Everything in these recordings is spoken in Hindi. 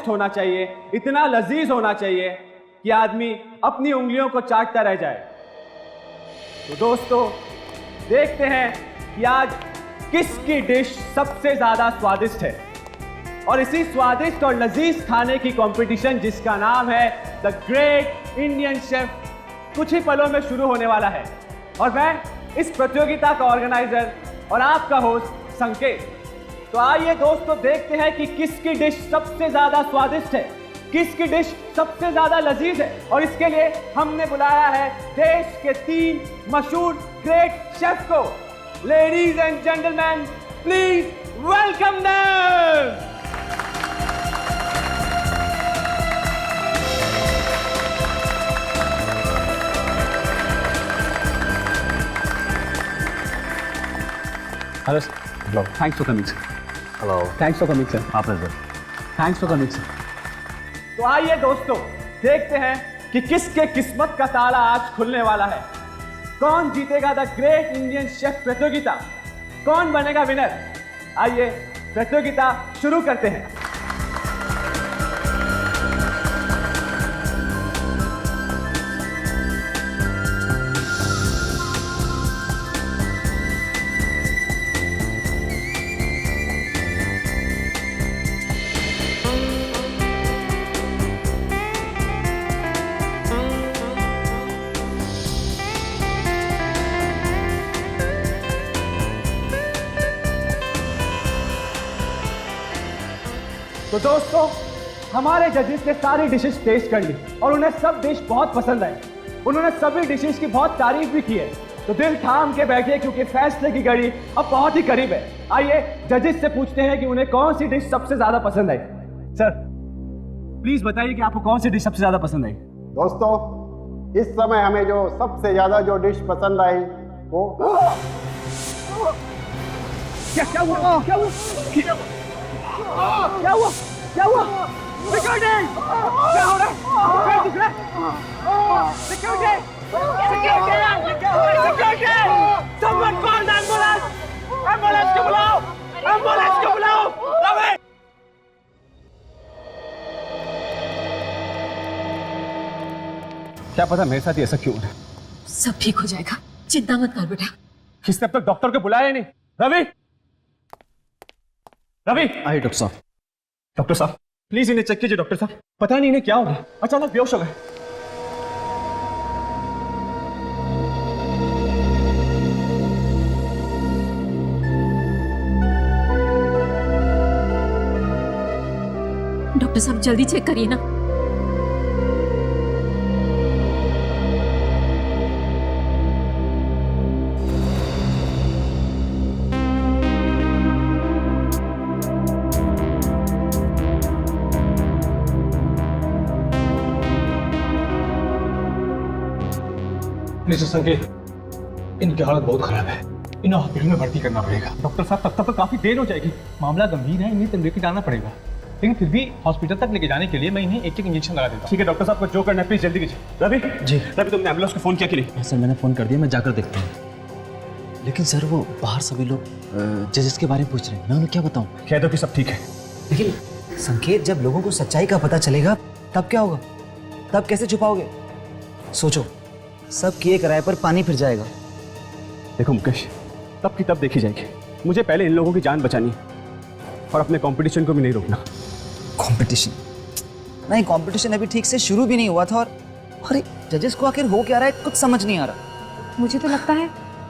स्वादिष्ट होना चाहिए, इतना लजीज होना चाहिए कि आदमी अपनी उंगलियों को चाटता रह जाए। तो दोस्तों, देखते हैं कि आज किसकी डिश सबसे ज्यादा स्वादिष्ट है। और इसी स्वादिष्ट और लजीज खाने की कंपटीशन जिसका नाम है द ग्रेट इंडियन शेफ कुछ ही पलों में शुरू होने वाला है। और मैं इस प्रतियोगिता का ऑर्गेनाइजर और आपका होस्ट संकेत। तो आइए दोस्तों, देखते हैं कि किसकी डिश सबसे ज्यादा स्वादिष्ट है, किसकी डिश सबसे ज्यादा लजीज है। और इसके लिए हमने बुलाया है देश के 3 मशहूर ग्रेट शेफ को। Ladies and gentleman, please welcome them. Hello, sir. Hello. Thanks for coming, sir. Hello. Thanks for coming, sir. My pleasure. Thanks for coming, sir. तो आइए दोस्तों, देखते हैं कि किसके किस्मत का ताला आज खुलने वाला है। कौन जीतेगा द ग्रेट इंडियन शेफ प्रतियोगिता, कौन बनेगा विनर। आइए प्रतियोगिता शुरू करते हैं। तो दोस्तों, हमारे जजेस ने सारी डिशेस टेस्ट कर ली और उन्हें सब डिश बहुत पसंद आई। उन्होंने सभी डिशेस की बहुत तारीफ भी की है। तो दिल थाम के बैठे क्योंकि फैसले की घड़ी अब बहुत ही करीब है। आइए जजेस से पूछते हैं कि उन्हें कौन सी डिश सबसे ज्यादा पसंद आई। सर प्लीज बताइए कि आपको कौन सी डिश सबसे ज्यादा पसंद आई। दोस्तों, इस समय हमें जो सबसे ज्यादा जो डिश पसंद आई वो क्या हुआ? क्या हुआ? क्या हुआ? क्या हुआ? सिक्योरिटी! क्या हो रहा है? क्या दिख रहा है? Security! Security! Someone call the ambulance! Ambulance को बुलाओ! एम्बुलेंस को बुलाओ! रवि! क्या पता मेरे साथ ही ऐसा क्यों है। सब ठीक हो जाएगा, चिंता मत कर बेटा। किसने अब तक डॉक्टर को बुलाया ही नहीं। रवि! रवि! आइए डॉक्टर साहब। डॉक्टर साहब प्लीज इन्हें चेक कीजिए। डॉक्टर साहब पता नहीं इन्हें क्या हो गया, अचानक बेहोश हो गए। डॉक्टर साहब जल्दी चेक करिए ना। मिस्टर संकेत, इनकी हालत बहुत खराब है, इन्हें हॉस्पिटल में भर्ती करना पड़ेगा। डॉक्टर साहब तब तक तो काफी देर हो जाएगी। मामला गंभीर है, इन्हें तो लेके जाना पड़ेगा, लेकिन फिर भी हॉस्पिटल तक लेके जाने के लिए मैं इन्हें एक इंजेक्शन लगा देता हूँ। ठीक है डॉक्टर साहब को जो करना है प्लीज जल्दी कीजिए। रवि जी। रवि तुमने एम्बुलेंस को फोन किया कि नहीं? सर मैंने फ़ोन कर दिया, मैं जाकर देखता हूँ। लेकिन सर वो बाहर सभी लोग जजेस के बारे में पूछ रहे हैं, मैं उन्हें क्या बताऊँ? कह दो कि सब ठीक है। लेकिन संकेत, जब लोगों को सच्चाई का पता चलेगा तब क्या होगा? तब कैसे छुपाओगे? सोचो, सब किए कराए पर पानी फिर जाएगा। देखो मुकेश, तब की तब देखी जाएगी। मुझे पहले इन लोगों की जान बचानी है और अपने कंपटीशन को भी नहीं रोकना। कंपटीशन नहीं, कंपटीशन अभी ठीक से शुरू भी नहीं हुआ था। और अरे जजेस को आखिर हो क्या रहा है, कुछ समझ नहीं आ रहा। मुझे तो लगता है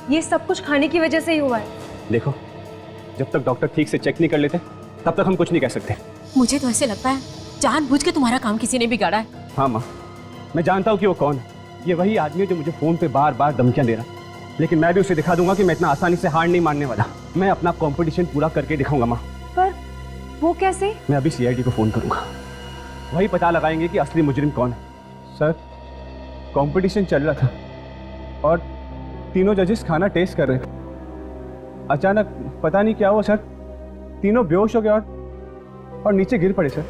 ये सब कुछ खाने की वजह से ही हुआ है। देखो, जब तक डॉक्टर ठीक से चेक नहीं कर लेते तब तक हम कुछ नहीं कह सकते। मुझे तो ऐसे लगता है जानबूझ के तुम्हारा काम किसी ने बिगाड़ा है। हाँ माँ, मैं जानता हूँ कि वो कौन है। ये वही आदमी है जो मुझे फोन पे बार बार धमकियां दे रहा, लेकिन मैं भी उसे दिखा दूंगा कि मैं इतना आसानी से हार नहीं मानने वाला। मैं अपना कंपटीशन पूरा करके दिखाऊंगा माँ। पर वो कैसे? मैं अभी सीआईडी को फोन करूंगा, वही पता लगाएंगे कि असली मुजरिम कौन है। सर, कंपटीशन चल रहा था और तीनों जजेस खाना टेस्ट कर रहे थे। अचानक पता नहीं क्या हुआ सर, तीनों बेहोश हो गए और नीचे गिर पड़े सर।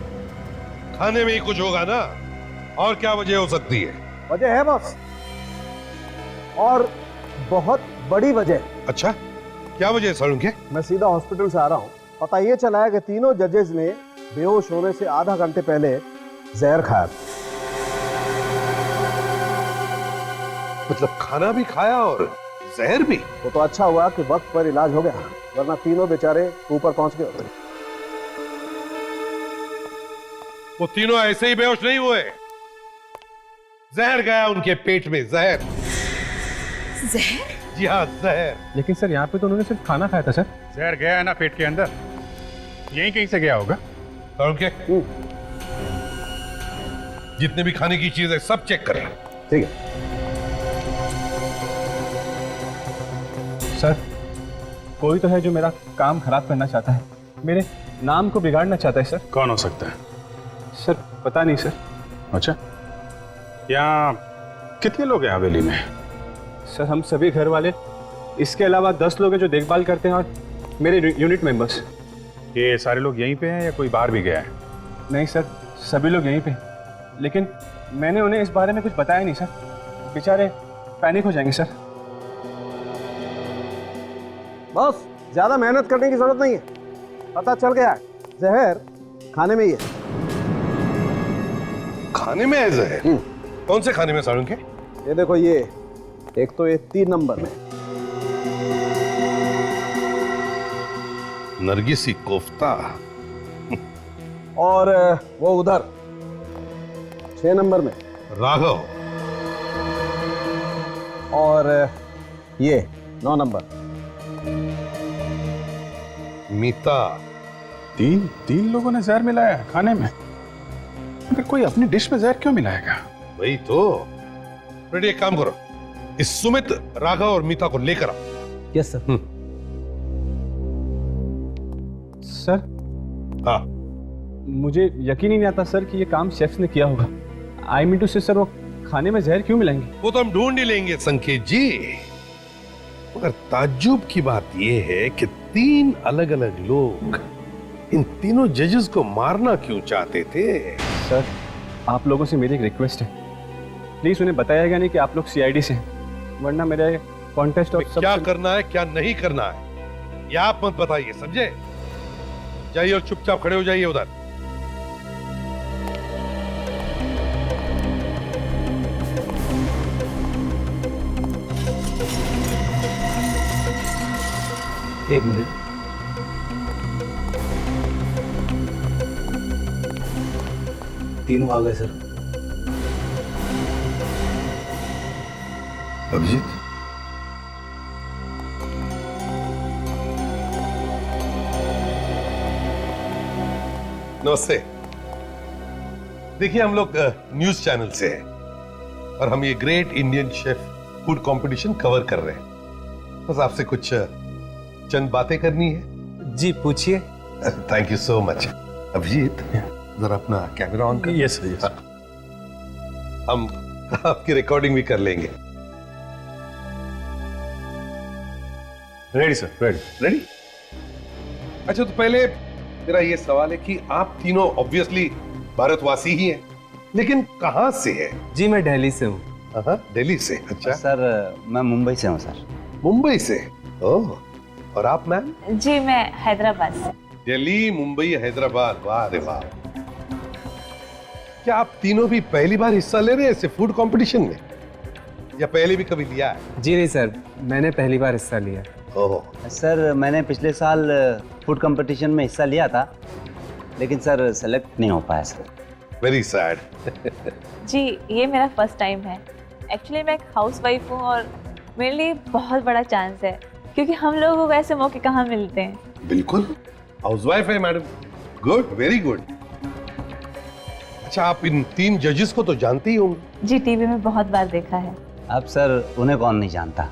खाने में ही कुछ होगा ना, और क्या वजह हो सकती है? वजह है बॉस, और बहुत बड़ी वजह। अच्छा, क्या वजह है सर उनके? मैं सीधा हॉस्पिटल से आ रहा हूँ। पता ये चला है कि तीनों जजेस ने बेहोश होने से आधा घंटे पहले जहर खाया था। मतलब खाना भी खाया और जहर भी? वो तो अच्छा हुआ कि वक्त पर इलाज हो गया, वरना तीनों बेचारे ऊपर पहुंच गए होते। वो तीनों ऐसे ही बेहोश नहीं हुए, जहर गया उनके पेट में, जहर। जहर? जी हाँ, जहर। लेकिन सर यहाँ पे तो उन्होंने सिर्फ खाना खाया था सर। जहर गया है ना पेट के अंदर, यहीं कहीं से गया होगा। और क्या? जितने भी खाने की चीज है सब चेक करें। ठीक है सर, कोई तो है जो मेरा काम खराब करना चाहता है, मेरे नाम को बिगाड़ना चाहता है सर। कौन हो सकता है? सर पता नहीं सर। अच्छा, यहाँ कितने लोग हैं हवेली में? सर हम सभी घर वाले, इसके अलावा 10 लोग हैं जो देखभाल करते हैं और मेरे यूनिट मेंबर्स। ये सारे लोग यहीं पे हैं या कोई बाहर भी गया है? नहीं सर, सभी लोग यहीं पे, लेकिन मैंने उन्हें इस बारे में कुछ बताया नहीं सर, बेचारे पैनिक हो जाएंगे सर। बॉस, ज्यादा मेहनत करने की जरूरत नहीं है, पता चल गया है जहर खाने में ही है। खाने में है जहर? कौन से खाने में सारुण के? ये देखो, ये एक तो ये 3 नंबर में, नरगिसी कोफ्ता, और वो उधर 6 नंबर में, राघव, और ये 9 नंबर मीता। तीन लोगों ने जहर मिलाया है खाने में। अगर कोई अपनी डिश में जहर क्यों मिलाएगा? वही तो। रेडी, एक काम करो, इस सुमित, राघव और मीता को लेकर आओ। Yes sir. सर हाँ, मुझे यकीन ही नहीं आता सर कि ये काम शेफ्स ने किया होगा। आई मीन टू से सर, वो खाने में जहर क्यों मिलाएंगे? वो तो हम ढूंढ ही लेंगे संकेत जी, मगर ताज्जुब की बात यह है कि 3 अलग अलग लोग इन तीनों जजेस को मारना क्यों चाहते थे? सर आप लोगों से मेरी एक रिक्वेस्ट है, प्लीज उन्हें बताइएगा नहीं कि आप लोग सीआईडी से हैं, वरना मेरे कॉन्टेस्ट और क्या करना है क्या नहीं करना है ये आप मत बताइए, समझे? जाइए और चुपचाप खड़े हो जाइए उधर। एक मिनट, तीनों आ गए सर। अभिजीत, नमस्ते। देखिए, हम लोग न्यूज चैनल से हैं और हम ये great Indian chef food competition cover कर रहे हैं। बस आपसे कुछ चंद बातें करनी है। जी पूछिए। Thank you so much. Abhijit, जरा अपना कैमरा ऑन कर। Yes yes. हम आपकी रिकॉर्डिंग भी कर लेंगे। Ready sir, ready. रेडी? अच्छा, तो पहले मेरा ये सवाल है कि आप तीनों ऑब्वियसली भारतवासी ही हैं, लेकिन कहाँ से है? जी मैं दिल्ली से हूँ। दिल्ली से? अच्छा। सर मैं मुंबई से हूँ सर। मुंबई से? ओह, और आप मैम? जी मैं हैदराबाद से। दिल्ली, मुंबई, हैदराबाद, वाह रे वाह। क्या आप तीनों भी पहली बार हिस्सा ले रहे हैं ऐसे फूड कंपटीशन में, या पहले भी कभी लिया है? जी नहीं सर, मैंने पहली बार हिस्सा लिया। ओह। सर मैंने पिछले साल फूड कंपटीशन में हिस्सा लिया था, लेकिन सर सेलेक्ट नहीं हो पाया सर। Very sad. जी ये मेरा फर्स्ट टाइम है। एक्चुअली मैं एक हाउसवाइफ हूँ और मेरे लिए बहुत बड़ा चांस है, क्योंकि हम लोगों को ऐसे मौके कहाँ मिलते हैं। बिल्कुल, हाउसवाइफ है मैडम। Good, very good. अच्छा, आप इन 3 जजेस को तो जानते ही होंगे? जी टीवी में बहुत बार देखा है। अब सर उन्हें कौन नहीं जानता।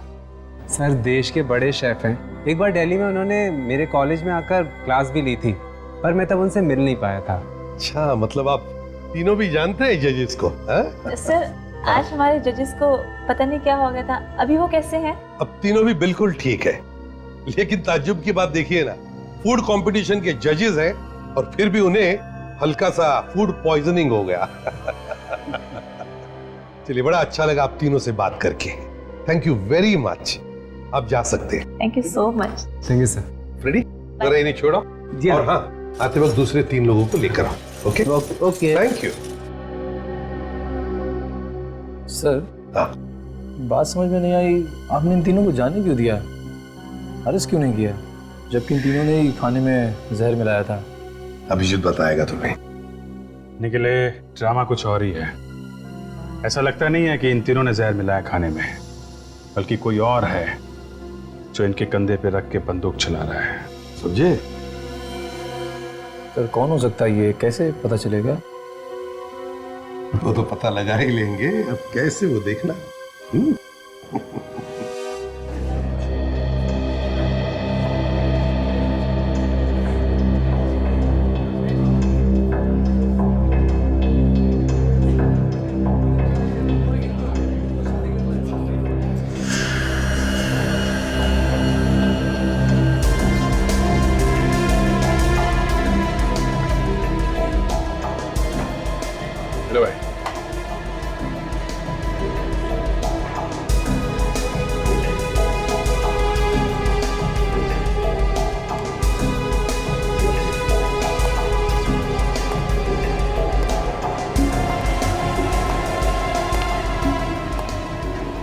सर देश के बड़े शेफ हैं। एक बार दिल्ली में उन्होंने मेरे कॉलेज में आकर क्लास भी ली थी, पर मैं तब उनसे मिल नहीं पाया था। अच्छा, मतलब आप तीनों भी जानते हैं जजेस को? सर आज हमारे जजेस को पता नहीं क्या हो गया था, अभी वो कैसे हैं? अब तीनों भी बिल्कुल ठीक है, लेकिन ताज्जुब की बात देखिए ना, फूड कंपटीशन के जजेस हैं और फिर भी उन्हें हल्का सा फूड पॉइजनिंग हो गया। चलिए, बड़ा अच्छा लगा आप तीनों से बात करके। Thank you very much. आप जा सकते हैं। Thank you so much. Thank you sir. Ready? जरा इन्हें छोड़ो। जी और हाँ, आते वक्त दूसरे 3 लोगों को लेकर आओ। Okay okay thank you. Sir हाँ बात समझ में नहीं आई, आपने इन तीनों को जाने क्यों दिया, अरेस्ट क्यों नहीं किया, जबकि इन तीनों ने ही खाने में जहर मिलाया था। अभिजीत बताएगा तुम्हें। निकले ड्रामा कुछ और ही है। ऐसा लगता नहीं है कि इन तीनों ने जहर मिलाया खाने में, बल्कि कोई और है जो इनके कंधे पे रख के बंदूक चला रहा है। समझे? सर कौन हो सकता है ये, कैसे पता चलेगा? वो तो पता लगा ही लेंगे, अब कैसे वो देखना। हेलो भाई।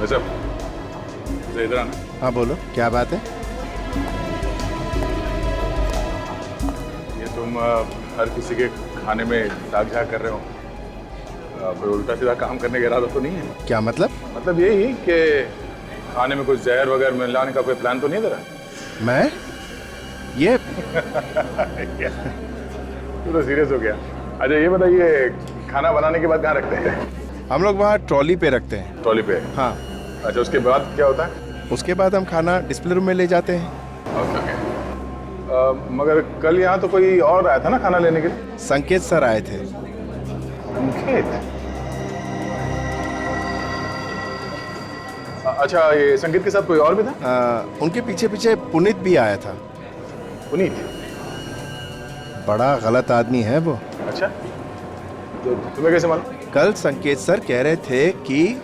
वैसे इधर आना। हाँ बोलो, क्या बात है? ये तुम हर किसी के खाने में दाग झाग कर रहे हो, कोई उल्टा सीधा काम करने का इरादा तो नहीं है? क्या मतलब? मतलब यही कि खाने में कुछ जहर वगैरह मिलाने का कोई प्लान तो नहीं है तेरा? मैं ये तू तो सीरियस हो गया। अच्छा ये बताइए, खाना बनाने के बाद कहाँ रखते हैं? हम लोग वहाँ ट्रॉली पे रखते हैं। ट्रॉली पे? हाँ। अच्छा उसके बाद क्या होता है? उसके बाद हम खाना डिस्प्ले रूम में ले जाते हैं। Okay okay. मगर कल यहाँ तो कोई और आया था ना खाना लेने के लिए? संकेत सर आए थे। संकेत? अच्छा ये संकेत के साथ कोई और भी था? उनके पीछे पीछे पुनीत भी आया था। पुनीत? बड़ा गलत आदमी है वो। अच्छा तो तुम्हें कैसे मालूम? कल संकेत सर कह रहे थे कि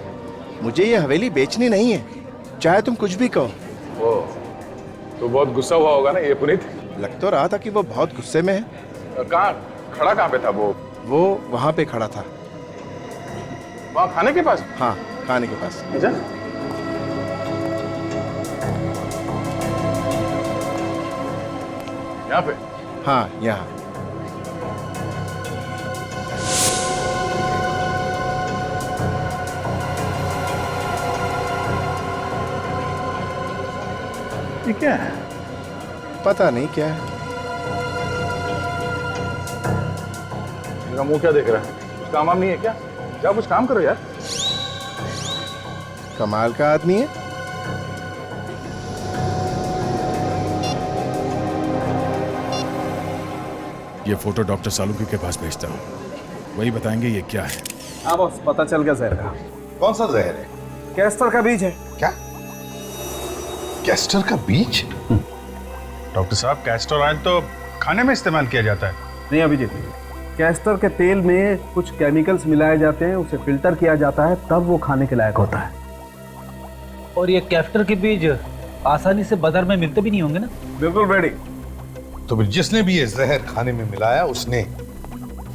मुझे ये हवेली बेचनी नहीं है, चाहे तुम कुछ भी कहो। ओ तो बहुत गुस्सा हुआ होगा ना ये पुनीत? लग तो रहा था कि वो बहुत गुस्से में है। कहाँ खड़ा, कहाँ पे था वो? वो वहाँ पे खड़ा था। वहाँ खाने के पास? हाँ खाने के पास। अच्छा यहाँ पे? हाँ यहाँ। ये क्या है? पता नहीं क्या है। मेरा मुंह क्या देख रहा है? कुछ काम वाम नहीं है क्या? जाओ कुछ काम करो यार। कमाल का आदमी है। ये फोटो डॉक्टर सालुकी के पास भेजता हूँ, वही बताएंगे ये क्या है। हाँ बॉस, पता चल गया जहर का। कौन सा जहर है? कैस्टर का बीज है। क्या? कैस्टर का बीज? डॉक्टर साहब कैस्टर ऑयल तो खाने में इस्तेमाल किया जाता है। नहीं अभिजीत, कैस्टर के तेल में कुछ केमिकल्स मिलाए जाते हैं, उसे फिल्टर किया जाता है, तब वो खाने के लायक होता है। और ये कैस्टर के बीज आसानी से बाजार में मिलते भी नहीं होंगे ना? बिल्कुल रेडी। तो फिर जिसने भी ये जहर खाने में मिलाया उसने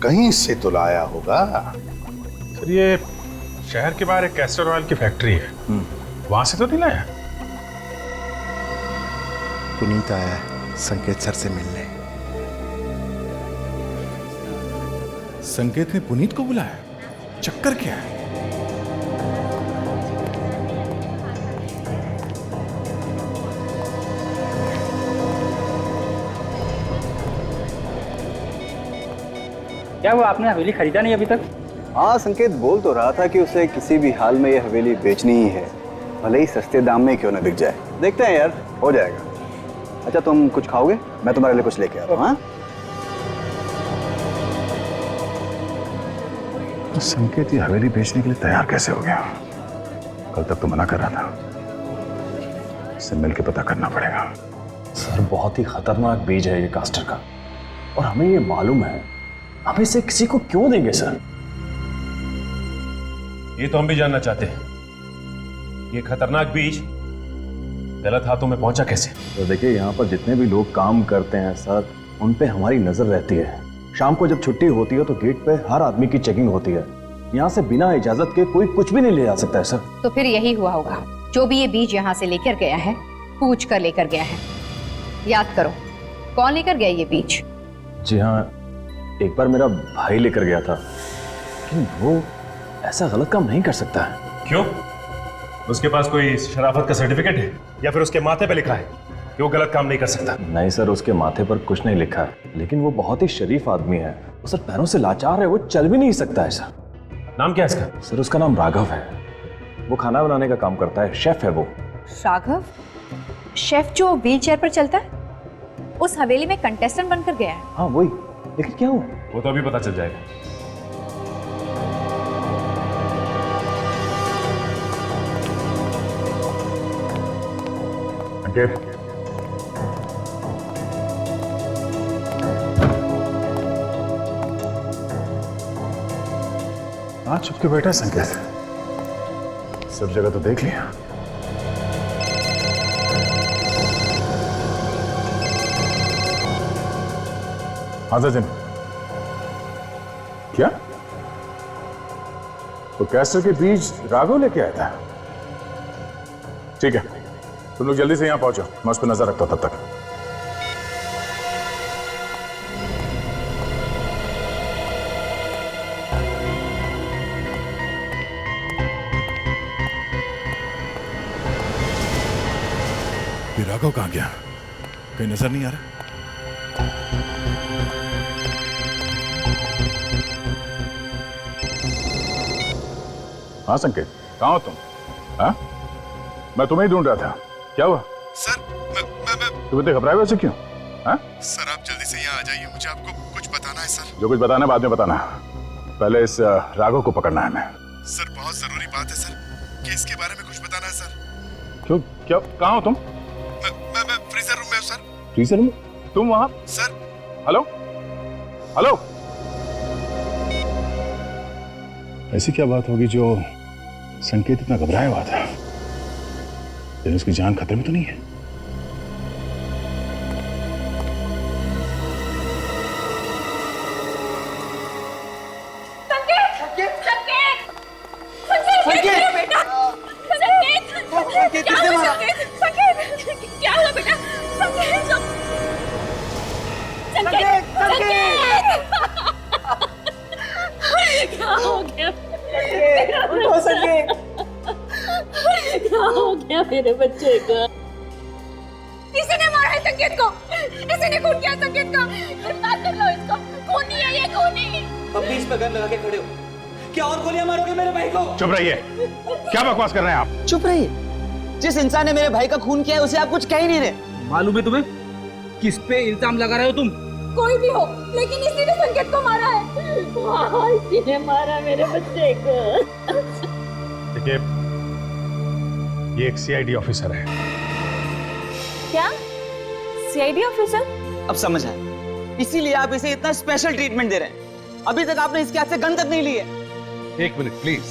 कहीं से तो लाया होगा। सर ये शहर के बाहर एक कैस्टर ऑयल की फैक्ट्री है, वहां से तो नहीं लाया? पुनीत आया है संकेत सर से मिलने। संकेत ने पुनीत को बुलाया? चक्कर क्या है? क्या वो आपने हवेली खरीदा नहीं अभी तक? हाँ संकेत बोल तो रहा था कि उसे किसी भी हाल में ये हवेली बेचनी ही है, भले ही सस्ते दाम में क्यों ना बिक जाए। देखते हैं यार, हो जाएगा। अच्छा तुम कुछ खाओगे? मैं तुम्हारे लिए कुछ लेके आता हूँ। हाँ संकेत ये हवेली बेचने के लिए तैयार कैसे हो गया? कल तक तो मना कर रहा था। इससे मिलकर पता करना पड़ेगा। सर बहुत ही खतरनाक बीज है ये कास्टर का, और हमें ये मालूम है। हम इसे किसी को क्यों देंगे सर? ये तो हम भी जानना चाहते हैं। ये खतरनाक बीज गलत हाथों में पहुंचा कैसे? तो देखिए यहाँ पर जितने भी लोग काम करते हैं सर, उन पे हमारी नजर रहती है। शाम को जब छुट्टी होती है तो गेट पे हर आदमी की चेकिंग होती है। यहाँ से बिना इजाजत के कोई कुछ भी नहीं ले जा सकता है सर। तो फिर यही हुआ होगा, जो भी ये बीज यहाँ से लेकर गया है पूछ कर लेकर गया है। याद करो कौन लेकर गया ये बीज? जी हाँ, एक बार मेरा भाई लेकर गया था, लेकिन वो ऐसा गलत काम नहीं कर सकता है। क्यों? उसके पास कोई शराफत का सर्टिफिकेट है या फिर उसके माथे पे लिखा है कि वो गलत काम नहीं कर सकता? नहीं सर, उसके माथे पर कुछ नहीं लिखा है, लेकिन वो बहुत ही शरीफ आदमी है। वो सर पैरों से लाचार है, वो चल भी नहीं सकता है सर। नाम क्या है इसका? सर उसका नाम राघव है। वो खाना बनाने का काम करता है, शेफ है वो। राघव? शेफ जो व्हील चेयर पर चलता है? उस हवेली में कंटेस्टेंट बनकर गया है? हाँ वही, लेकिन क्या हुआ? वो तो अभी पता चल जाएगा। संकेत, हाँ चुप के बैठा है संकेत। सब जगह तो देख लिया। हाँ सचिन, क्या तो कैस्टर के बीज राघव लेके आया था? ठीक है, तुम लोग जल्दी से यहां पहुंचो, मैं उस पर नजर रखता हूं तब तक। ये राघव कहां गया? कहीं नजर नहीं आ रहा। हाँ संकेत, कहाँ हो तुम? हाँ, मैं तुम्हें ही ढूंढ रहा था। क्या हुआ? सर मैं तुम इतने घबराए वैसे क्यों? हाँ? सर आप जल्दी से यहाँ आ जाइए, मुझे आपको कुछ बताना है सर। जो कुछ बताना है बाद में बताना, पहले इस राघव को पकड़ना है हमें। सर बहुत जरूरी बात है सर, केस के बारे में कुछ बताना है सर। क्यों, क्या, कहाँ हो तुम? मैं फ्रीजर रूम में हूँ सर। Freezer room? तुम वहाँ? सर हेलो हेलो, ऐसी क्या बात होगी जो संकेत इतना घबराया हुआ था? फिर उसकी जान खतरे में तो नहीं है? क्या हुआ बेटा? क्या हो गया? क्या हो गया मेरे बच्चे को? किसी ने मारा है संकेत को, किसी ने खून किया संकेत का। गिरफ्तार कर लो इसको, खूनी है ये, खूनी। अब बीच में गन लगा के खड़े हो, क्या और गोलियां मारोगे मेरे भाई को? चुप रहिए, क्या बकवास कर रहे हैं आप? चुप रहिए, जिस इंसान ने मेरे भाई का खून किया है उसे आप कुछ कह ही नहीं रहे। मालूम है तुम्हें किस पे इल्जाम लगा रहे हो तुम? कोई भी हो, लेकिन इसी ने संकेत को मारा है। हाँ, इसी ने मारा मेरे बच्चे को। देखिए, ये एक सीआईडी ऑफिसर है। क्या? CID officer? अब समझ आया, इसीलिए आप इसे इतना स्पेशल ट्रीटमेंट दे रहे हैं। अभी तक आपने इसके हाथ से गन तक नहीं ली है। एक मिनट प्लीज,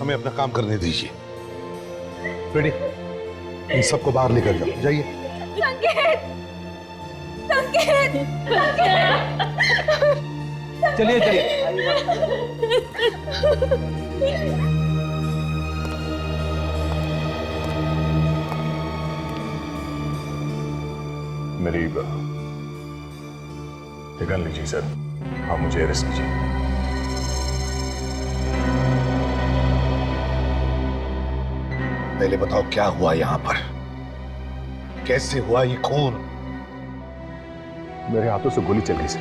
हमें अपना काम करने दीजिए। रेडी, इन सबको बाहर लेकर जाओ, जाइए। संकेत, संकेत, चलिए चलिए। मेरी गन लीजिए सर, हाँ मुझे अरेस्ट कीजिए। पहले बताओ क्या हुआ यहाँ पर, कैसे हुआ ये खून? मेरे हाथों से गोली चल गई सर।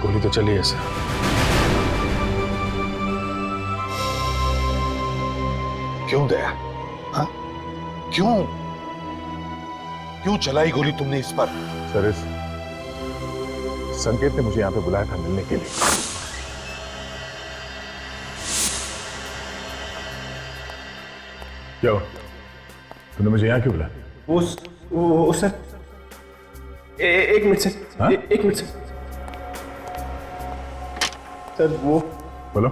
गोली तो चली है सर। क्यों दया? हाँ? क्यों चलाई गोली तुमने इस पर? सर, इस संकेत ने मुझे यहाँ पे बुलाया था मिलने के लिए। क्या हुआ? तुमने मुझे यहाँ क्यों बुलाया? वो सर, एक मिनट सर, हाँ? एक मिनट सर। सर वो बोलो।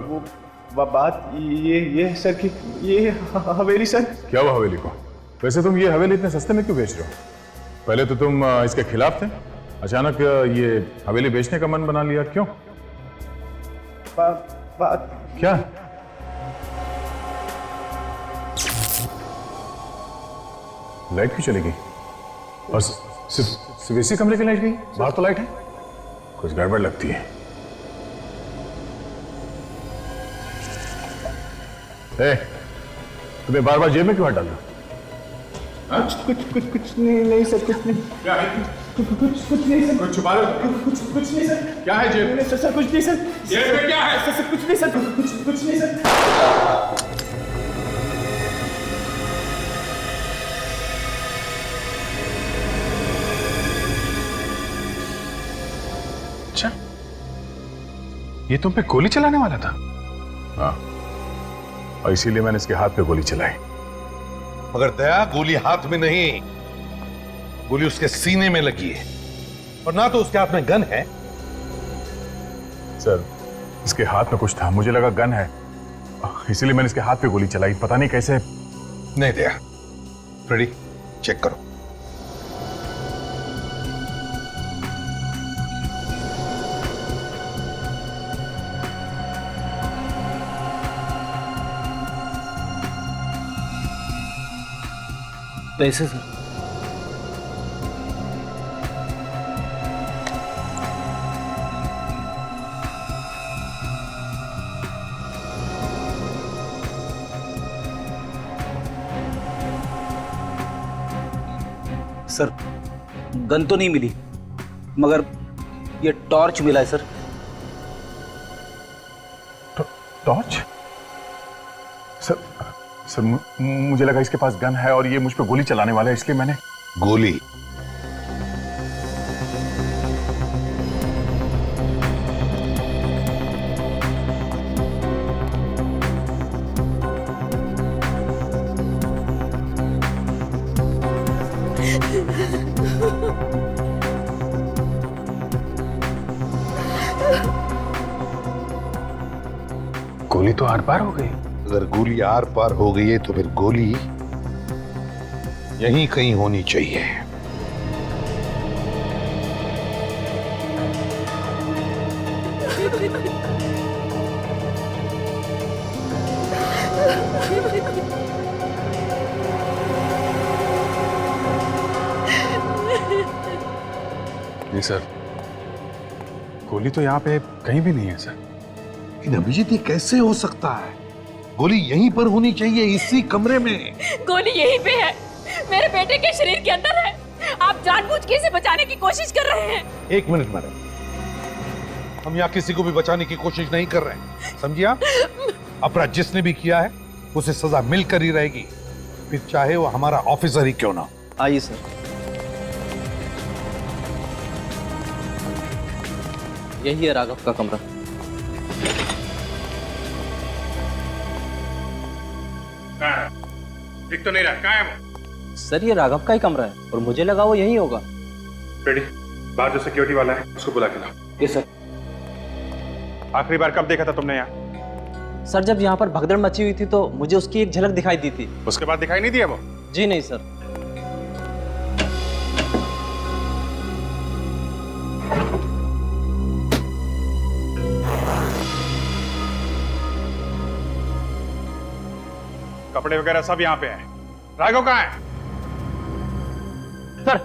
बात ये सर कि ये हवेली सर। क्या हुआ हवेली को? वैसे तुम ये हवेली इतने सस्ते में क्यों बेच रहे हो? पहले तो तुम इसके खिलाफ थे, अचानक ये हवेली बेचने का मन बना लिया, क्यों? बात क्या? लाइट क्यों चली गई? और सिर्फ इसी कमरे की लाइट गई? बाहर तो लाइट है। कुछ गड़बड़ लगती है। तुम्हें बार बार जेब में क्यों हाथ डालना? कुछ नहीं सर, कुछ नहीं। क्या है? कुछ नहीं सर। कुछ छुपा रहे हो? कुछ नहीं सर। क्या है जेब में? सर कुछ नहीं सर। जेब में क्या है? सर कुछ नहीं सर। कुछ नहीं सर। अच्छा, ये तुम पे गोली चलाने वाला था? हाँ, और इसीलिए मैंने इसके हाथ पे गोली चलाई। मगर दया, गोली हाथ में नहीं, गोली उसके सीने में लगी है। और ना तो उसके हाथ में गन है। सर, इसके हाथ में कुछ था, मुझे लगा गन है, इसीलिए मैंने इसके हाथ पे गोली चलाई। पता नहीं कैसे। नहीं दया, फ्रेडी चेक करो। पैसे सर? सर, गन तो नहीं मिली, मगर ये टॉर्च मिला है सर। टॉर्च? सर, मुझे लगा इसके पास गन है और ये मुझ पे गोली चलाने वाला है, इसलिए मैंने गोली। गोली तो आर पार हो गई। अगर गोली आर पार हो गई है तो फिर गोली यहीं कहीं होनी चाहिए। नहीं सर, गोली तो यहाँ पे कहीं भी नहीं है सर। लेकिन अभिजीत, ये कैसे हो सकता है? गोली यहीं पर होनी चाहिए, इसी कमरे में। गोली यहीं पे है, मेरे बेटे के शरीर के अंदर है। आप जानबूझ के इसे बचाने की कोशिश कर रहे हैं। एक मिनट मैडम, हम यहाँ किसी को भी बचाने की कोशिश नहीं कर रहे हैं, समझिए आप? अपराध जिसने भी किया है उसे सजा मिलकर ही रहेगी, फिर चाहे वो हमारा ऑफिसर ही क्यों ना। आइए सर। यही है राघव का कमरा। दिख तो नहीं रहा, कहाँ है वो? सर, ये राघव का ही कमरा है और मुझे लगा वो यही होगा। रेडी, बाहर जो सिक्योरिटी वाला है उसको बुला के लाओ। Yes sir. आखिरी बार कब देखा था तुमने यहाँ? सर, जब यहाँ पर भगदड़ मची हुई थी तो मुझे उसकी एक झलक दिखाई दी थी। उसके बाद दिखाई नहीं दिया वो? जी नहीं सर। कपड़े वगैरह सब यहाँ पे हैं। राघव कहाँ है? सर,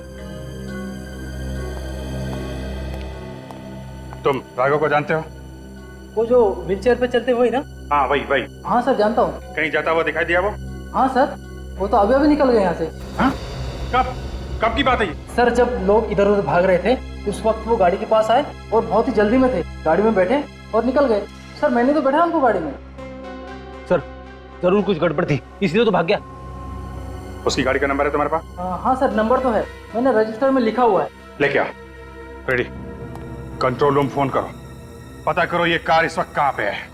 तुम राघव को जानते हो? वो जो व्हीलचेयर पे चलते वही ना? हाँ वही वही। हाँ सर, जानता हूँ। कहीं जाता हुआ दिखाई दिया वो? हाँ सर, वो तो अभी अभी निकल गए यहाँ से। हाँ? कब कब की बात है ये? सर, जब लोग इधर उधर भाग रहे थे उस वक्त वो गाड़ी के पास आए और बहुत ही जल्दी में थे, गाड़ी में बैठे और निकल गए। सर, मैंने तो बैठा उनको गाड़ी में। सर, जरूर कुछ गड़बड़ थी, इसलिए तो भाग गया। उसकी गाड़ी का नंबर है तुम्हारे पास? हाँ सर, नंबर तो है, मैंने रजिस्टर में लिखा हुआ है। लेके आओ। रेडी, कंट्रोल रूम फोन करो, पता करो ये कार इस वक्त कहाँ पे है।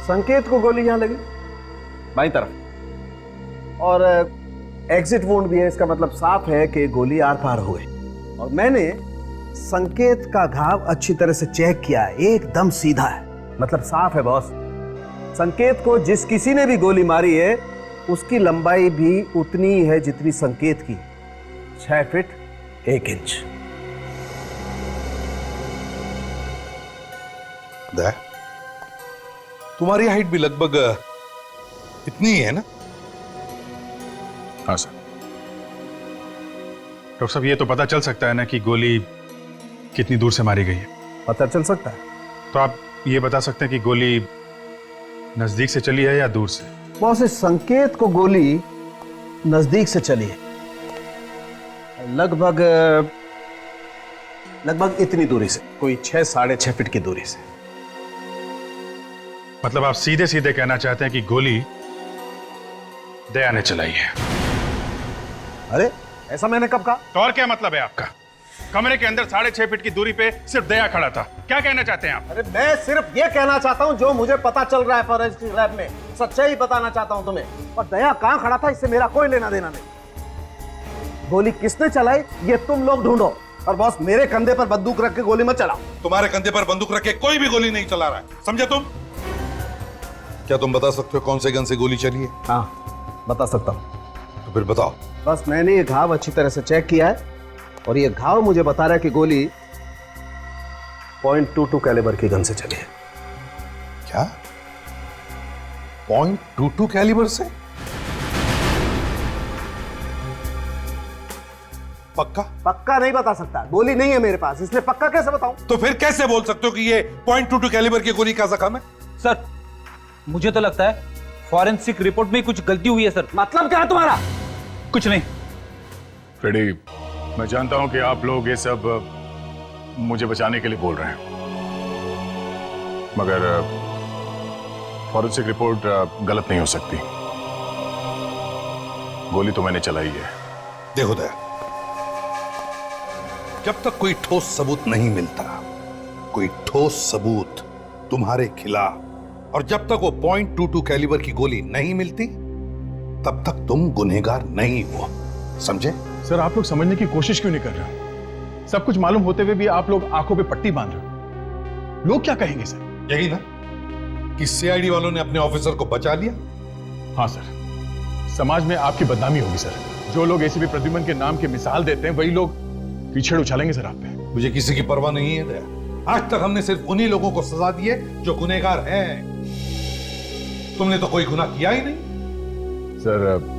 संकेत को गोली यहां लगी बाईं तरफ। और एग्जिट वुंड भी है, इसका मतलब साफ है कि गोली आर पार हो गई। और मैंने संकेत का घाव अच्छी तरह से चेक किया है, एकदम सीधा है, मतलब साफ है बॉस। संकेत को जिस किसी ने भी गोली मारी है उसकी लंबाई भी उतनी ही है जितनी संकेत की, 6 फीट 1 इंच। तुम्हारी हाइट भी लगभग इतनी ही है ना? हाँ सर। डॉक्टर साहब, ये तो पता चल सकता है ना कि गोली कितनी दूर से मारी गई है? पता चल सकता है। तो आप ये बता सकते हैं कि गोली नजदीक से चली है या दूर से? बॉस, इस संकेत को गोली नजदीक से चली है, लगभग इतनी दूरी से, कोई 6 साढ़े 6 फीट की दूरी से। मतलब आप सीधे सीधे कहना चाहते हैं कि गोली दया ने चलाई है? अरे ऐसा मैंने कब कहा? तो और क्या मतलब है आपका? कमरे के अंदर 6.5 फीट की दूरी पे सिर्फ दया खड़ा था, क्या कहना चाहते हैं आप? अरे मैं सिर्फ ये कहना चाहता हूँ जो मुझे पता चल रहा है फॉरेंसिक लैब में, सच्चाई बताना चाहता हूँ तुम्हें। और दया कहाँ खड़ा था इससे मेरा कोई लेना देना नहीं। गोली किसने चलाई ये तुम लोग ढूंढो, और बॉस मेरे कंधे पर बंदूक रख के गोली मत चलाओ। तुम्हारे कंधे पर बंदूक रख के कोई भी गोली नहीं चला रहा है, समझे तुम? क्या तुम बता सकते हो कौन से गन से गोली चली है? हाँ बता सकता हूँ। तो फिर बताओ। बस मैंने ये घाव अच्छी तरह से चेक किया है और ये घाव मुझे बता रहा है कि गोली .22 कैलिबर की गन से चली है। क्या? .22 कैलिबर से? पक्का? पक्का नहीं बता सकता, गोली नहीं है मेरे पास, इसलिए पक्का कैसे बताऊं? तो फिर कैसे बोल सकते हो कि ये .22 कैलिबर की गोली का जख्म है? सर मुझे तो लगता है फॉरेंसिक रिपोर्ट में कुछ गलती हुई है सर। मतलब क्या है तुम्हारा? कुछ नहीं। फ्रेडी, मैं जानता हूं कि आप लोग ये सब मुझे बचाने के लिए बोल रहे हैं, मगर फॉरेंसिक रिपोर्ट गलत नहीं हो सकती। गोली तो मैंने चलाई है। देखो दया, जब तक कोई ठोस सबूत नहीं मिलता, कोई ठोस सबूत तुम्हारे खिलाफ, और जब तक वो .22 कैलिबर की गोली नहीं मिलती, तब तक तुम गुनहगार नहीं हो, समझे? सर आप लोग समझने की कोशिश क्यों नहीं कर रहे? सब कुछ मालूम होते हुए भी आप लोग आंखों पे पट्टी बांध रहे हो। लोग क्या कहेंगे सर? यही ना कि सीआईडी वालों ने अपने ऑफिसर को बचा लिया। हाँ सर, समाज में आपकी बदनामी होगी सर। जो लोग एसीपी प्रद्युमन के नाम की मिसाल देते हैं वही लोग कीचड़ उछालेंगे सर आप पे। मुझे किसी की परवाह नहीं है दया। आज तक हमने सिर्फ उन्हीं लोगों को सजा दी है जो गुनहगार हैं। तुमने तो कोई गुनाह किया ही नहीं। सर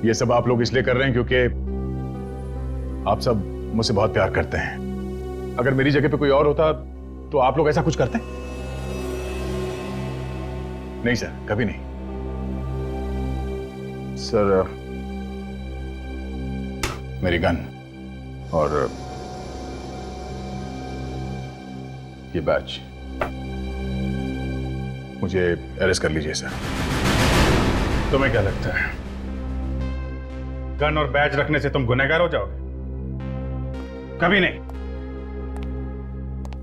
ये सब आप लोग इसलिए कर रहे हैं क्योंकि आप सब मुझसे बहुत प्यार करते हैं। अगर मेरी जगह पे कोई और होता तो आप लोग ऐसा कुछ करते? नहीं सर, कभी नहीं। सर मेरी गन और ये बैच, मुझे अरेस्ट कर लीजिए सर। तुम्हें क्या लगता है गन और बैज रखने से तुम गुनहगार हो जाओगे? कभी नहीं।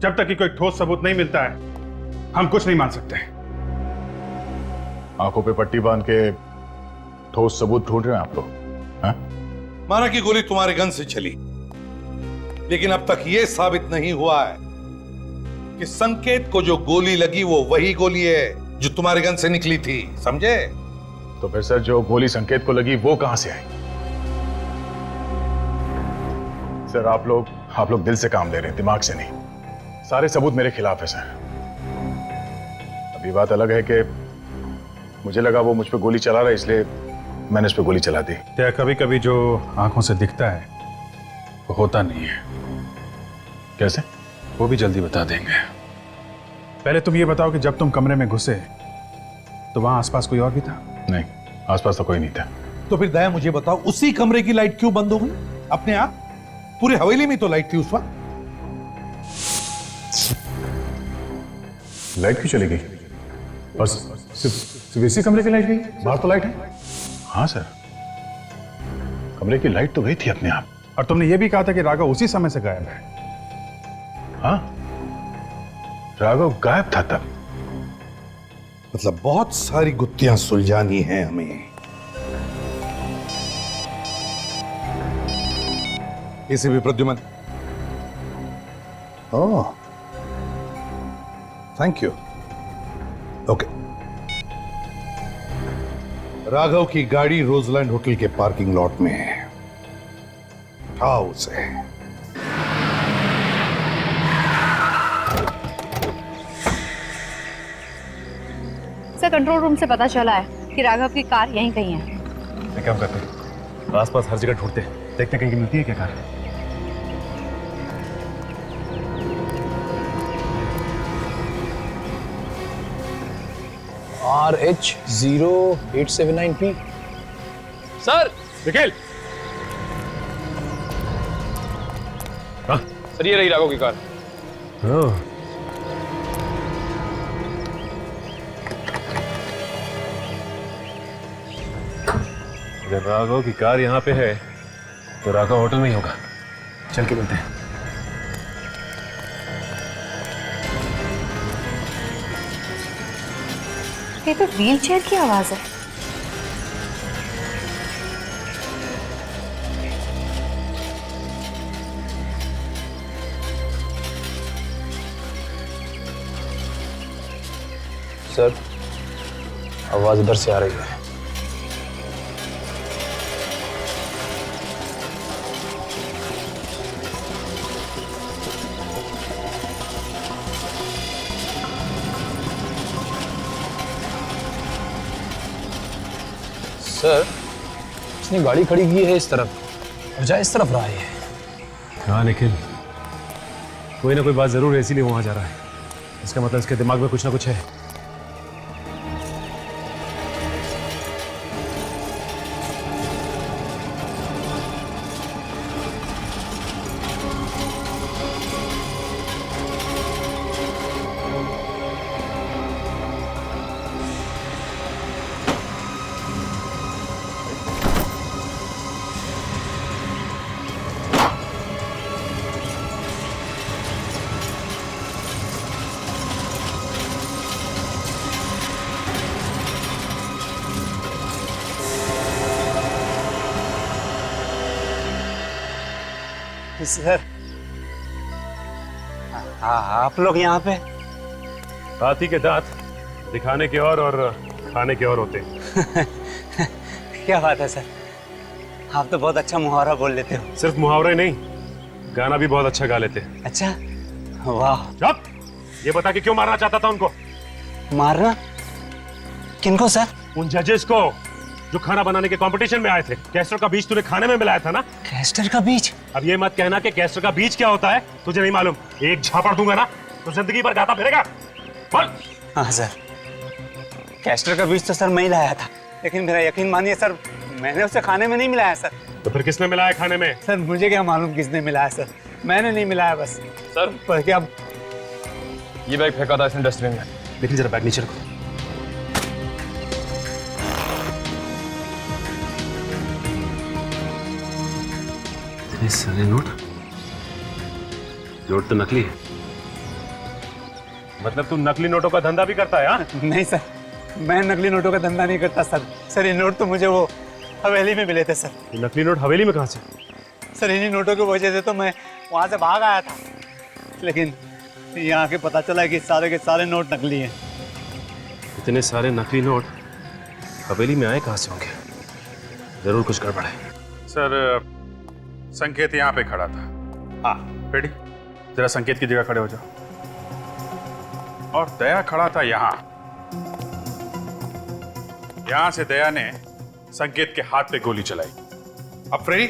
जब तक कि कोई ठोस सबूत नहीं मिलता है हम कुछ नहीं मान सकते। आंखों पे पट्टी बांध के ठोस सबूत ढूंढ रहे हैं आप लोग? हाँ? माना कि गोली तुम्हारे गन से चली, लेकिन अब तक यह साबित नहीं हुआ है कि संकेत को जो गोली लगी वो वही गोली है जो तुम्हारे गन से निकली थी, समझे? तो फिर सर जो गोली संकेत को लगी वो कहां से आई? सर आप लोग दिल से काम ले रहे हैं, दिमाग से नहीं। सारे सबूत मेरे खिलाफ है सर। अभी बात अलग है कि मुझे लगा वो मुझ पे गोली चला रहा है, इसलिए मैंने उस पे गोली चला दी। क्या कभी कभी जो आंखों से दिखता है वो होता नहीं है? कैसे? वो भी जल्दी बता देंगे। पहले तुम ये बताओ कि जब तुम कमरे में घुसे तो वहां आसपास कोई और भी था? नहीं, आसपास तो कोई नहीं था। तो फिर दया मुझे बताओ, उसी कमरे की लाइट क्यों बंद हो गई अपने आप? पूरे हवेली में तो लाइट थी उस वक्त। लाइट क्यों चली गई? और सिर्फ इसी कमरे की लाइट गई? बाहर तो लाइट है। हाँ सर, कमरे की लाइट तो गई थी अपने आप। और तुमने ये भी कहा था कि राघव उसी समय से गायब है। हाँ, राघव गायब था तब। मतलब बहुत सारी गुत्थियां सुलझानी हैं हमें। ACP Pradyuman. Oh, thank you. Okay. Raghav की गाड़ी रोजलैंड होटल के पार्किंग लॉट में है, उठाओ उसे। सर, कंट्रोल रूम से पता चला है कि राघव की कार यहीं कहीं है। एक काम करते हैं, आसपास हर जगह ढूंढते हैं, देखते हैं कहीं मिलती है क्या car. RH0879P। Sir Nikhil. Sir ये रही राघव की कार। अगर राघव की कार यहाँ पे है तो राघव होटल में ही होगा। चल के मिलते हैं। ये तो व्हील चेयर की आवाज है। सर, आवाज इधर से आ रही है। सर, इसने गाड़ी खड़ी की है इस तरफ और जा इस तरफ रहा है। हाँ निखिल, कोई ना कोई बात जरूर है, इसीलिए वहां जा रहा है। इसका मतलब इसके दिमाग में कुछ ना कुछ है। सर, आप लोग यहाँ पे? हाथी के दांत दिखाने के और खाने के और होते हैं। क्या बात है सर, आप तो बहुत अच्छा मुहावरा बोल लेते हो। सिर्फ मुहावरे नहीं, गाना भी बहुत अच्छा गा लेते हैं। अच्छा, वाह। चुप! ये बता के क्यों मारना चाहता था उनको? मारना? किनको सर? उन जजेस को जो खाना बनाने के कंपटीशन में आए थे। कैस्टर का बीज तूने खाने में मिलाया था ना? कैस्टर का बीज? अब ये मत कहना कि कैस्टर का बीज क्या होता है तुझे नहीं मालूम। एक झापड़ दूंगा ना तो जिंदगी भर गाता फिरेगा। बोल। हाँ सर, कैस्टर का बीज तो सर मैं ही लाया था, लेकिन मेरा यकीन मानिए सर, मैंने उसे खाने में नहीं मिलाया सर। तो फिर किसने मिलाया खाने में? सर मुझे क्या मालूम किसने मिलाया सर, मैंने नहीं मिलाया बस। सर पर क्या ये बैग फेंका था इसने डस्टबिन में। लेकिन जरा बैग नीचे रखो। इतने सारे नोट तो नकली है। मतलब तू नकली नोटों का धंधा भी करता है? हाँ? नहीं सर, मैं नकली नोटों का धंधा नहीं करता सर। सर ये नोट तो मुझे वो हवेली में मिले थे सर। ये नकली नोट हवेली में कहाँ से? सर इन्हीं नोटों की वजह से तो मैं वहां से भाग आया था, लेकिन यहाँ के पता चला कि सारे के सारे नोट नकली हैं। इतने सारे नकली नोट हवेली में आए कहाँ से होंगे? जरूर कुछ गड़बड़ है। सर, संकेत यहाँ पे खड़ा था। हाँ रेडी, जरा संकेत की जगह खड़े हो जाओ। और दया खड़ा था यहाँ से दया ने संकेत के हाथ पे गोली चलाई। अब फ्रेडी,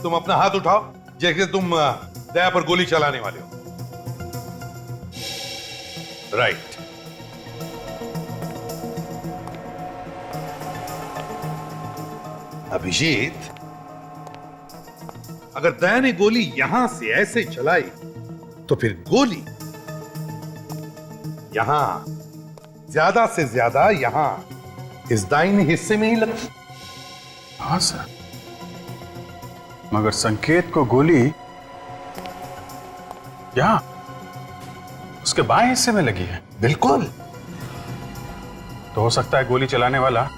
तुम अपना हाथ उठाओ जैसे तुम दया पर गोली चलाने वाले हो। राइट। अभिजीत, अगर दया ने गोली यहां से ऐसे चलाई तो फिर गोली यहां, ज्यादा से ज्यादा यहां इस दाहिने हिस्से में ही लगती। हाँ सर, मगर संकेत को गोली यहां उसके बाएं हिस्से में लगी है। बिल्कुल। तो हो सकता है गोली चलाने वाला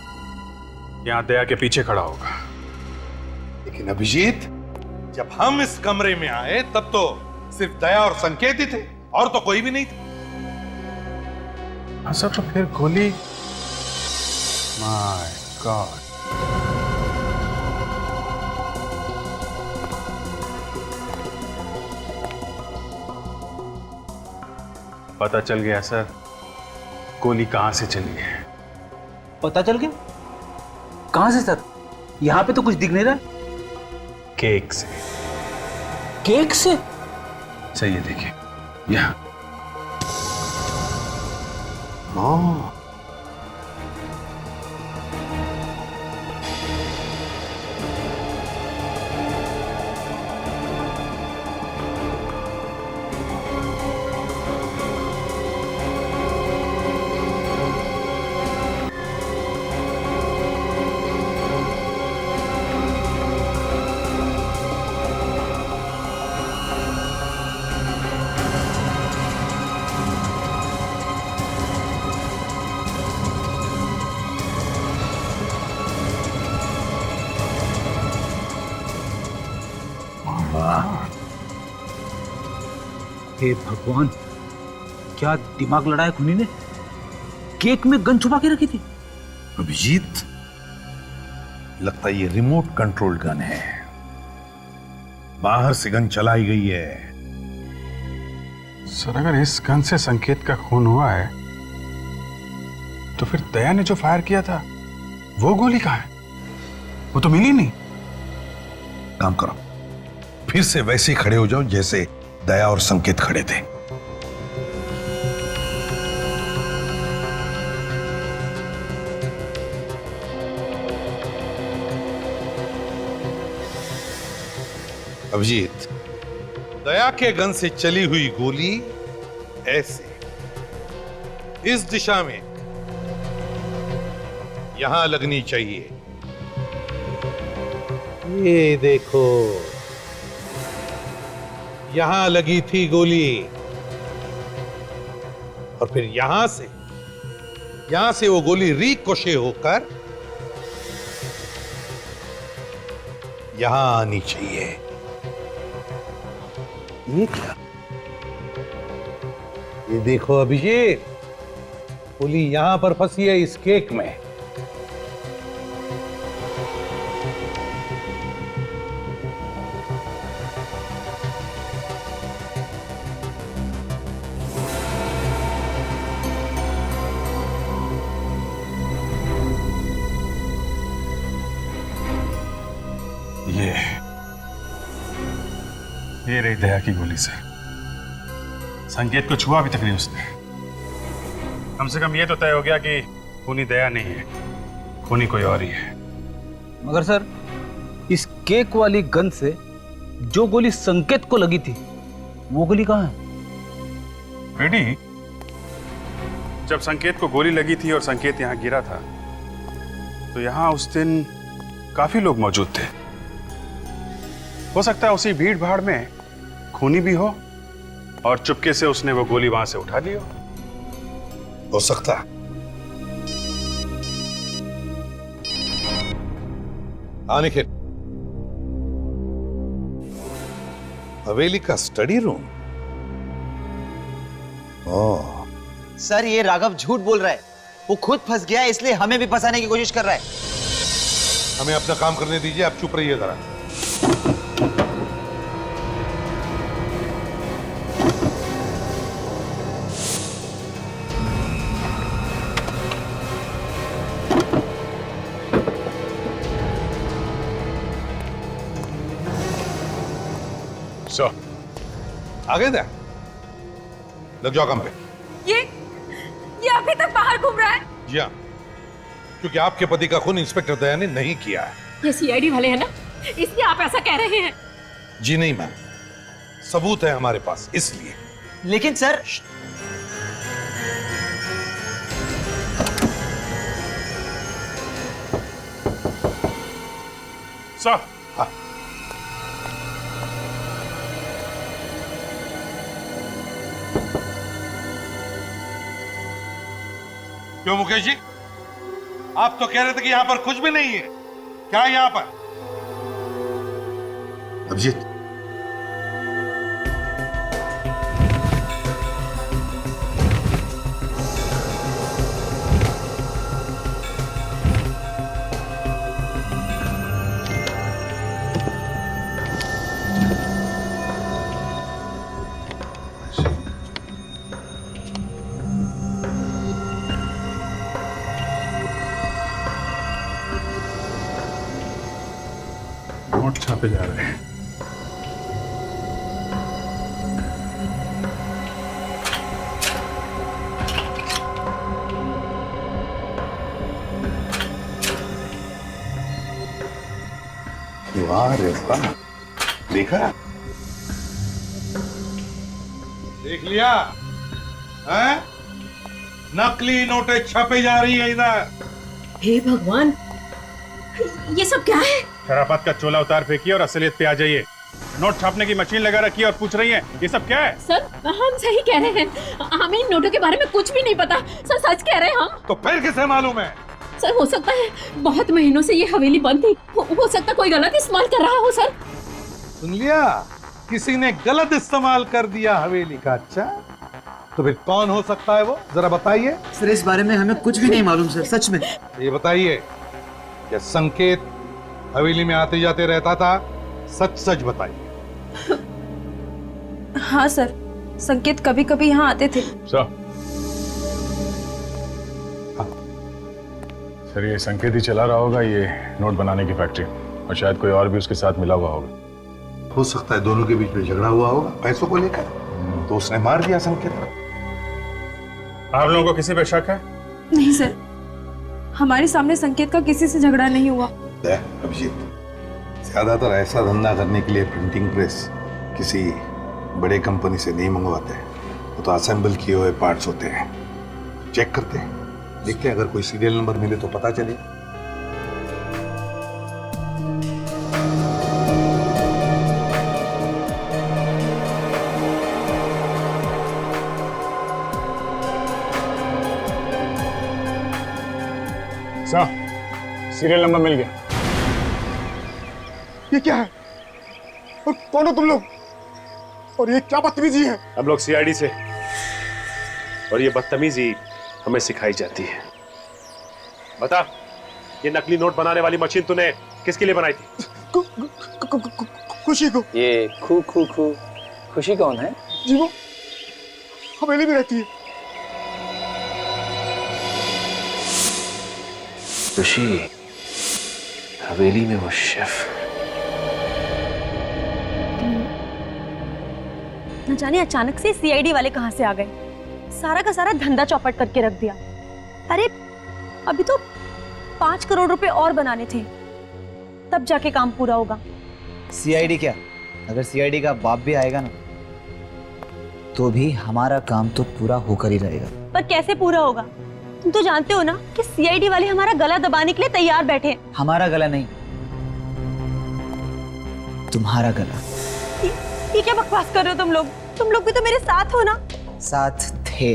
यहां दया के पीछे खड़ा होगा। लेकिन अभिजीत, जब हम इस कमरे में आए तब तो सिर्फ दया और संकेत ही थे, और तो कोई भी नहीं था। हाँ सर, तो फिर गोली। My God. पता चल गया सर, गोली कहां से चली है। पता चल गया? कहां से सर? यहां पे तो कुछ दिख नहीं रहा। केक से। केक से? सही है, देखिए यहाँ। हे भगवान, क्या दिमाग लड़ाया खूनी ने। केक में गन छुपा के रखी थी। अभिजीत, लगता है ये रिमोट कंट्रोल गन है। बाहर से गन चलाई गई है। सर, अगर इस गन से संकेत का खून हुआ है तो फिर दया ने जो फायर किया था वो गोली कहां है? वो तो मिली नहीं। काम करो, फिर से वैसे ही खड़े हो जाओ जैसे दया और संकेत खड़े थे। अभिजीत, दया के गन से चली हुई गोली ऐसे इस दिशा में यहां लगनी चाहिए। ये देखो, यहां लगी थी गोली, और फिर यहां से वो गोली रिकोशे होकर यहां आनी चाहिए। ये क्या? ये देखो अभिजीत, गोली यहां पर फंसी है इस केक में। ये रही दया की गोली सर। संकेत को छुआ भी तक नहीं उसने। कम से कम ये तो तय हो गया कि खूनी दया नहीं है, खूनी कोई और ही है। मगर सर, इस केक वाली गन से जो गोली संकेत को लगी थी वो गोली कहां है? बेटी, जब संकेत को गोली लगी थी और संकेत यहां गिरा था तो यहां उस दिन काफी लोग मौजूद थे। हो सकता है उसी भीड़ भाड़ में खूनी भी हो और चुपके से उसने वो गोली वहां से उठा ली हो सकता। निखिल, हवेली का स्टडी रूम। सर, ये राघव झूठ बोल रहा है। वो खुद फंस गया है, इसलिए हमें भी फंसाने की कोशिश कर रहा है। हमें अपना काम करने दीजिए, आप चुप रहिए जरा। आगे दे, लग जाओ काम पे। ये अभी तक बाहर घूम रहा है। जी हाँ, क्योंकि आपके पति का खून इंस्पेक्टर दया ने नहीं किया है। ये सीआईडी वाले हैं ना, इसलिए आप ऐसा कह रहे हैं। जी नहीं मैम, सबूत है हमारे पास, इसलिए। लेकिन सर, हाँ। क्यों मुकेश जी, आप तो कह रहे थे कि यहां पर कुछ भी नहीं है। क्या है यहां पर? अभिजीत, छापे जा रहे हैं। वाह रे वाह, देखा? देख लिया है? नकली नोटें छपे जा रही है इधर। हे भगवान, ये सब क्या है? शराफत का चोला उतार फेंकिए और असलियत पे आ जाइए। नोट छापने की मशीन लगा रखी है और पूछ रही हैं ये सब क्या है? सर हम सही कह रहे हैं, हमें इन नोटों के बारे में कुछ भी नहीं पता। सर सच कह रहे हैं हम। तो फिर किसे मालूम है? सर हो सकता है बहुत महीनों से ये हवेली बंद थी, हो सकता कोई गलत इस्तेमाल कर रहा हो। सर सुन लिया, किसी ने गलत इस्तेमाल कर दिया हवेली का। अच्छा, तो फिर कौन हो सकता है वो, जरा बताइए। सर इस बारे में हमें कुछ भी नहीं मालूम सर, सच में। ये बताइए, क्या संकेत हवेली में आते जाते रहता था? सच सच बताइए। हाँ सर, संकेत कभी कभी यहाँ आते थे। सर ये संकेत ही चला रहा होगा ये नोट बनाने की फैक्ट्री, और शायद कोई और भी उसके साथ मिला हुआ होगा। हो सकता है दोनों के बीच में झगड़ा हुआ होगा पैसों को लेकर, तो उसने मार दिया संकेत को। आप लोगों को किसी पे शक है? नहीं सर, हमारे सामने संकेत का किसी से झगड़ा नहीं हुआ। अभिजीत, ज्यादातर ऐसा धंधा करने के लिए प्रिंटिंग प्रेस किसी बड़े कंपनी से नहीं मंगवाते, वो तो असेंबल किए हुए पार्ट्स होते हैं। चेक करते हैं, देखते हैं, अगर कोई सीरियल नंबर मिले तो पता चले। सर सीरियल नंबर मिल गया। ये क्या है? और कौन हो तुम लोग? और ये क्या बदतमीजी है? हम लोग सीआईडी से, और ये बदतमीजी हमें सिखाई जाती है। बता, ये नकली नोट बनाने वाली मशीन तूने किसके लिए बनाई थी? खुशी को। ये खू खू खू खुशी कौन है? जी वो हवेली में रहती है। खुशी हवेली में वो शेफ। न जाने अचानक से सीआईडी वाले कहां से आ गए, सारा का सारा धंधा चौपट करके रख दिया। अरे अभी तो 5 करोड़ रुपए और बनाने थे, तब जाके काम पूरा होगा। सीआईडी क्या, अगर सीआईडी का बाप भी आएगा ना तो भी हमारा काम तो पूरा होकर ही रहेगा। पर कैसे पूरा होगा? तुम तो जानते हो ना कि सीआईडी वाले हमारा गला दबाने के लिए तैयार बैठे हैं। हमारा गला नहीं, तुम्हारा गला। ये क्या बकवास कर रहे हो तुम लोग? तुम लोग भी तो मेरे साथ हो ना। साथ थे,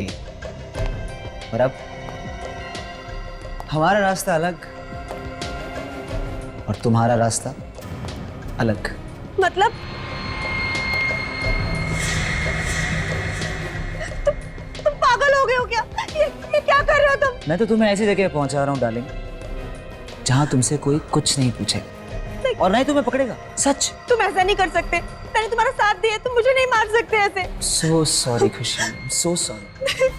और अब हमारा रास्ता अलग और तुम्हारा रास्ता अलग। मतलब तुम पागल हो गए हो क्या? ये क्या कर रहे हो तुम? मैं तो तुम्हें ऐसी जगह पहुंचा रहा हूं डार्लिंग, जहां तुमसे कोई कुछ नहीं पूछेगा और नहीं तुम्हें पकड़ेगा। सच। तुम ऐसा नहीं कर सकते, मैंने तुम्हारा साथ दिया, तुम मुझे नहीं मार सकते ऐसे। सो सॉरी खुशी, सो सॉरी।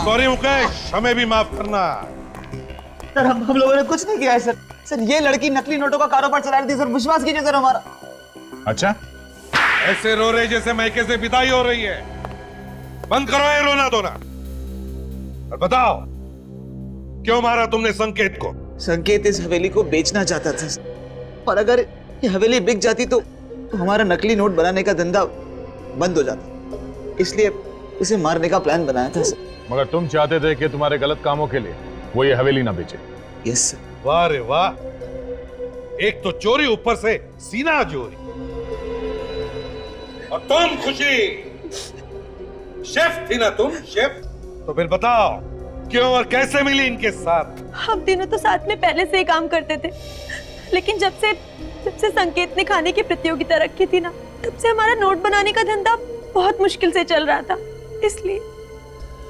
सॉरी मुकेश, हमें भी माफ करना। सर हम लोगों ने कुछ नहीं किया है सर। सर ये लड़की नकली नोटों का कारोबार चला रही थी सर, विश्वास कीजिए सर हमारा। अच्छा, ऐसे रो रहे जैसे मैके से विदाई हो रही है। बंद करो ये रोना धोना और बताओ, क्यों मारा तुमने संकेत को? संकेत इस हवेली को बेचना चाहता था, और अगर ये हवेली बिक जाती तो हमारा नकली नोट बनाने का धंधा बंद हो जाता, इसलिए उसे मारने का प्लान बनाया था सर। मगर तुम चाहते थे कि तुम्हारे गलत कामों के लिए वो ये हवेली ना बेचे। Yes sir. वाह रे वाह, एक तो चोरी, ऊपर से सीना चोरी। और तुम खुशी, शेफ थी ना तुम? शेफ। तो फिर बताओ क्यों और कैसे मिली इनके साथ? हम तीनों तो साथ में पहले से ही काम करते थे, लेकिन जब से संकेत ने खाने की प्रतियोगिता रखी थी ना, तब से हमारा नोट बनाने का धंधा बहुत मुश्किल से चल रहा था। इसलिए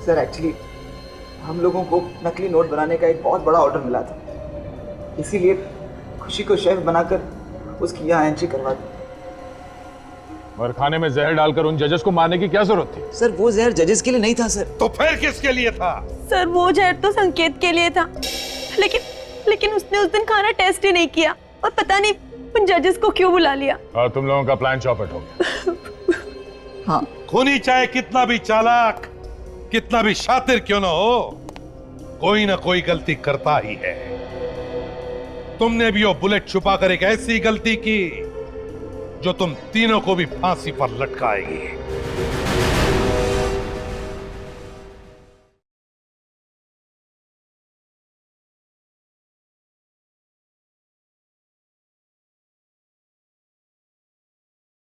सर एक्चुअली हम लोगों को नकली नोट बनाने का एक बहुत बड़ा ऑर्डर मिला था, इसीलिए खुशी को शेफ बनाकर उसकी यहाँ एंट्री करवा दी। मगर खाने में जहर डालकर उन जजेस को मारने की क्या जरूरत थी? सर वो जहर जजेस के लिए नहीं था सर। तो फिर किसके लिए था? सर वो जहर तो संकेत के लिए था, लेकिन उसने उस दिन खाना टेस्ट ही नहीं किया और पता नहीं उन जजेस को क्यों बुला लिया। और तुम लोगों का प्लान चौपट हो गया। हाँ। खूनी चाहे कितना भी चालाक, कितना भी शातिर क्यों ना हो, कोई ना कोई गलती करता ही है। तुमने भी वो बुलेट छुपाकर एक ऐसी गलती की जो तुम तीनों को भी फांसी पर लटकाएगी।